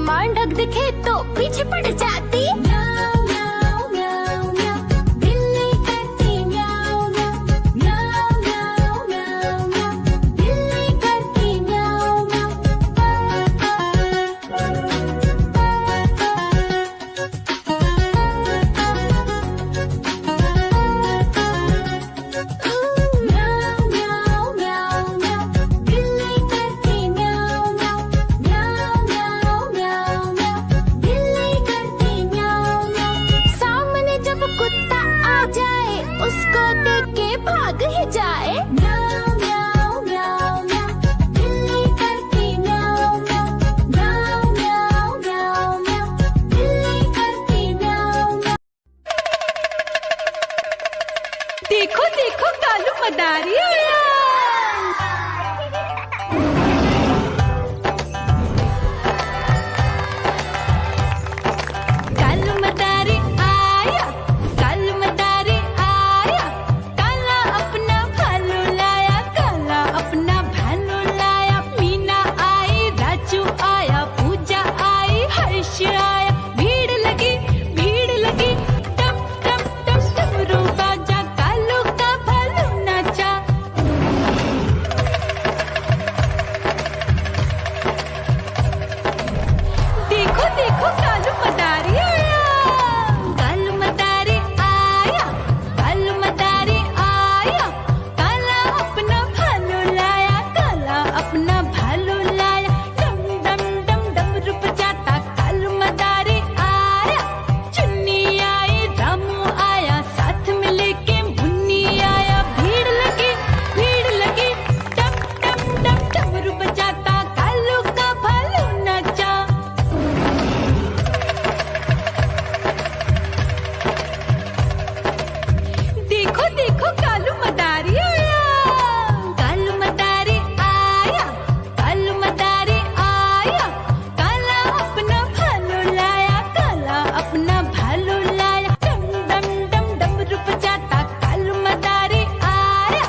मां ढक दिखे तो पीछे पड़ जाती। म्याऊं म्याऊं म्याऊं म्याऊं, बिल्ली करती म्याऊं म्याऊं। म्याऊं म्याऊं म्याऊं म्याऊं, बिल्ली करती म्याऊं म्याऊं। म्याऊं म्याऊं म्याऊं म्याऊं, बिल्ली करती म्याऊं म्याऊं। म्याऊं म्याऊं म्याऊं म्याऊं, बिल्ली करती म्याऊं म्याऊं। सामने जब कुत्ता आ जाए उसको देख के भाग ही जाए। म्याऊं म्याऊं म्याऊं म्याऊं, बिल्ली करती म्याऊं म्याऊं। म्याऊं म्याऊं म्याऊं म्याऊं, बिल्ली करती म्याऊं म्याऊं। देखो देखो कालू मदारी आया। कालू मदारी आया, कालू मदारी आया। काला अपना भालू लाया, काला अपना भालू लाया। मीना आई, राजू आया, पूजा आई, हर्ष आया। भीड़ लगी टम टम टम डमरू बाजा। कालू का भालू नाचा। देखो देखो कालू मदारी आया। कालू मदारी आया, कालू मदारी आया। काला अपना भालू लाया, काला अपना भालू लाया। डम डम डम डमरू बजाता कालू मदारी आया। चुन्नी आई, रामू आया, साथ में लेके मुन्नी आया। भीड़ लगी टम टम टम डमरू बजाता कालू का भालू नाचा। देखो देखो कालू मदारी आया। कालू मदारी आया, कालू मदारी आया। काला अपना भालू लाया, काला अपना भालू लाया। डम डम डम डमरू बजाता कालू मदारी आया।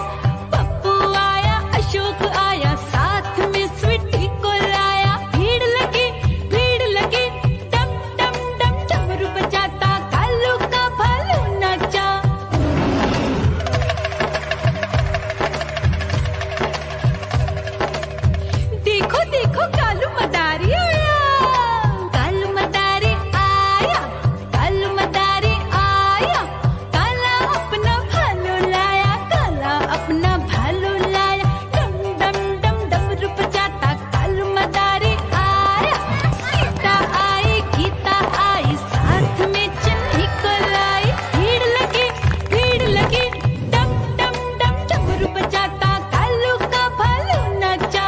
पप्पू आया, अशोक आया, साथ में स्वीटी को लाया। भीड़ लगी टम टम टम डमरू बजाता कालू का भालू नाचा। देखो देखो कालू मदारी आया। कालू मदारी आया, कालू मदारी आया। काला अपना भालू लाया, काला अपना भालू लाया। डम डम डम डमरू बजाता कालू मदारी आया। सीता आई, गीता आई, साथ में चन्नी को लाई। भीड़ लगी टम टम टम डमरू बजाता कालू का भालू नाचा।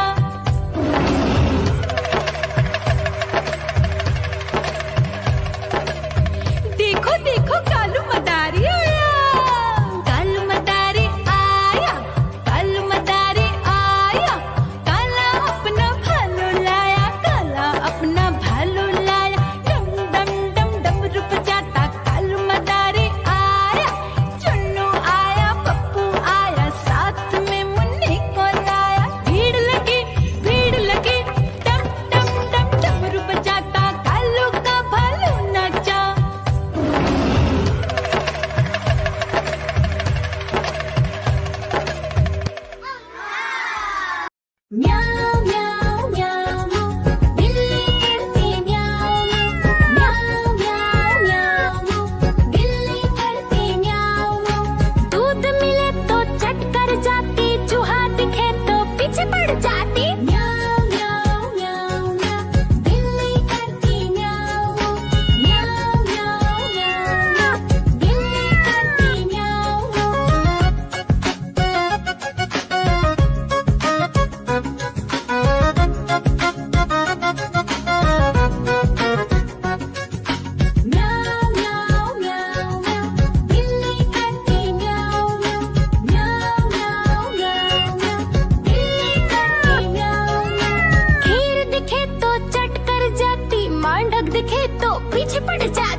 देखो देखो कालू मदारी आया। कालू मदारी आया, कालू मदारी आया। काला अपना भालू लाया, काला अपना भालू लाया। डम डम डम डमरू बजाता कालू मदारी आया। चुन्नू आया, पप्पू आया, साथ में मुन्नी को लाया। भीड़ लगी टम टम टम डमरू बजाता कालू का भालू नाचा। म्याऊं म्याऊं म्याऊं म्याऊं, बिल्ली करती म्याऊं म्याऊं। म्याऊं म्याऊं म्याऊं म्याऊं, बिल्ली करती म्याऊं म्याऊं। दूध मिले तो चट कर जाती, चूहा दिखे तो पीछे पड़ जाती। म्याऊं म्याऊं म्याऊं म्याऊं, बिल्ली करती म्याऊं म्याऊं। म्याऊं म्याऊं म्याऊं म्याऊं, बिल्ली करती म्याऊं म्याऊं। म्याऊं म्याऊं म्याऊं, बिल्ली करती म्याऊं म्याऊं। म्याऊं म्याऊं म्याऊं म्याऊं, बिल्ली करती म्याऊं म्याऊं। खीर दिखे तो चट कर जाती, मां ढक दिखे तो पीछे पड़ जाती।